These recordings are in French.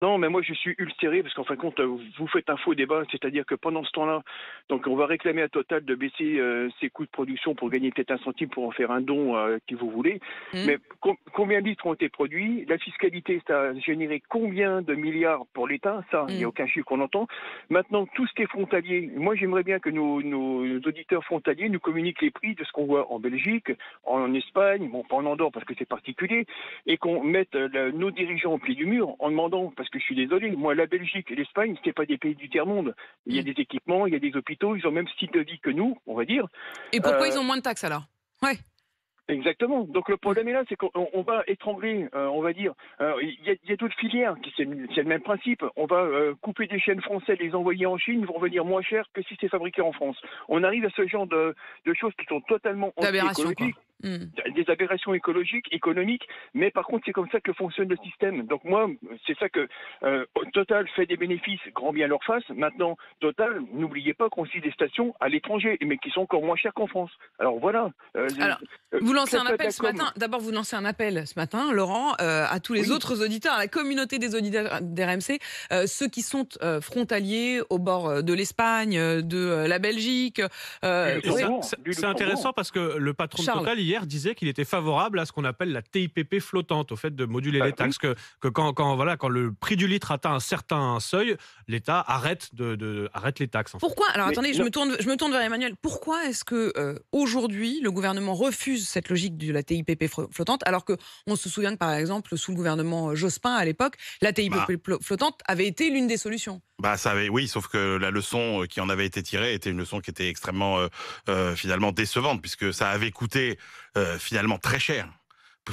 Non, mais moi je suis ulcéré parce qu'en fin de compte, vous faites un faux débat, c'est-à-dire que pendant ce temps-là, donc on va réclamer à Total de baisser ses coûts de production pour gagner peut-être un centime pour en faire un don qui vous voulez. Mmh. Mais combien de litres ont été produits? La fiscalité, ça a généré combien de milliards pour l'État? Ça, il n'y a Mmh. aucun chiffre qu'on entend. Maintenant, tout ce qui est frontalier, moi j'aimerais bien que nos auditeurs frontaliers nous communiquent les prix de ce qu'on voit en Belgique, en Espagne, bon pas en Andorre parce que c'est particulier, et qu'on mette nos dirigeants au pied du mur en demandant, parce que je suis désolé, moi la Belgique et l'Espagne, c'est pas des pays du tiers-monde. Il y a Mmh. des équipements, il y a des hôpitaux, ils ont même style de vie que nous, on va dire. Et pourquoi Euh, ils ont moins de taxes alors? Ouais. Exactement. Donc le Mmh. problème est là, c'est qu'on va étrangler, on va dire, il y a d'autres filières, c'est le même principe. On va couper des chaînes françaises, les envoyer en Chine, ils vont revenir moins cher que si c'est fabriqué en France. On arrive à ce genre de choses qui sont totalement D'aberration, quoi. anti-écologiques, Mmh. des aberrations écologiques, économiques, mais par contre c'est comme ça que fonctionne le système. Donc moi, c'est ça que Total fait des bénéfices, grand bien leur face. Maintenant, Total, n'oubliez pas qu'on suit des stations à l'étranger, mais qui sont encore moins chères qu'en France. Alors voilà. Alors, vous lancez Ça un peut être appel la ce com. matin. D'abord, vous lancez un appel ce matin, Laurent, à tous les Oui, autres auditeurs, à la communauté des auditeurs d'RMC, ceux qui sont frontaliers au bord de l'Espagne, de la Belgique. du Et ça, Luxembourg, ça- du c'est Luxembourg. intéressant parce que le patron de Charles. Total hier disait qu'il était favorable à ce qu'on appelle la TIPP flottante, au fait de moduler les Oui. taxes, que quand le prix du litre atteint un certain seuil, l'État arrête les taxes en fait. Pourquoi? Alors Mais attendez, je non, me tourne vers Emmanuel. Pourquoi est-ce que aujourd'hui le gouvernement refuse cette logique de la TIPP flottante, alors que on se souvient que par exemple sous le gouvernement Jospin à l'époque, la Bah, TIPP flottante avait été l'une des solutions. ça avait, oui, sauf que la leçon qui en avait été tirée était une leçon qui était extrêmement finalement décevante, puisque ça avait coûté finalement très cher.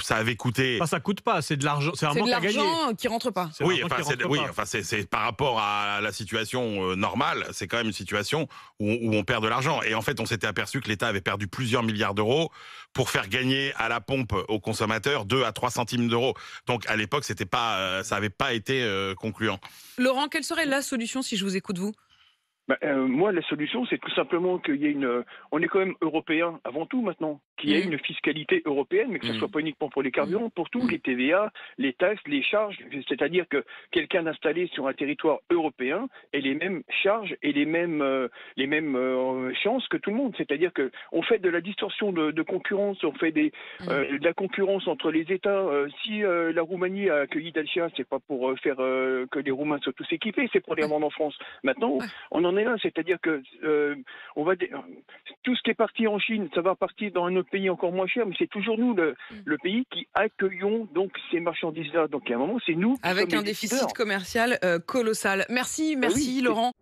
Ça avait coûté. Enfin, ça coûte pas, c'est de l'argent, c'est un C'est de manque à gagner. l'argent qui rentre pas. C'est Oui, l'argent enfin, qui rentre pas. c'est par rapport à la situation normale, c'est quand même une situation où on perd de l'argent. Et en fait, on s'était aperçu que l'État avait perdu plusieurs milliards d'euros pour faire gagner à la pompe aux consommateurs 2 à 3 centimes d'euros. Donc, à l'époque, c'était pas, ça avait pas été concluant. Laurent, quelle serait la solution si je vous écoute vous? moi, la solution, c'est tout simplement qu'il y ait une. On est quand même européens avant tout maintenant, qu'il y ait Mmh. une fiscalité européenne, mais que ce Mmh. soit pas uniquement pour les Mmh. carburants, pour tout, Mmh. les TVA, les taxes, les charges. C'est-à-dire que quelqu'un installé sur un territoire européen ait les mêmes charges et les mêmes chances que tout le monde. C'est-à-dire que on fait de la distorsion de concurrence, on fait de la concurrence entre les États. Si la Roumanie a accueilli Dacia, c'est pas pour faire que les Roumains soient tous équipés, c'est pour les Ouais. vendre en France. Maintenant, Ouais. on en est là, c'est-à-dire que tout ce qui est parti en Chine, ça va partir dans un autre pays encore moins cher, mais c'est toujours nous le pays qui accueillons donc ces marchandises-là. Donc à un moment, c'est nous qui Avec sommes un les décideurs. déficit commercial colossal. Merci, Eh oui, merci Laurent.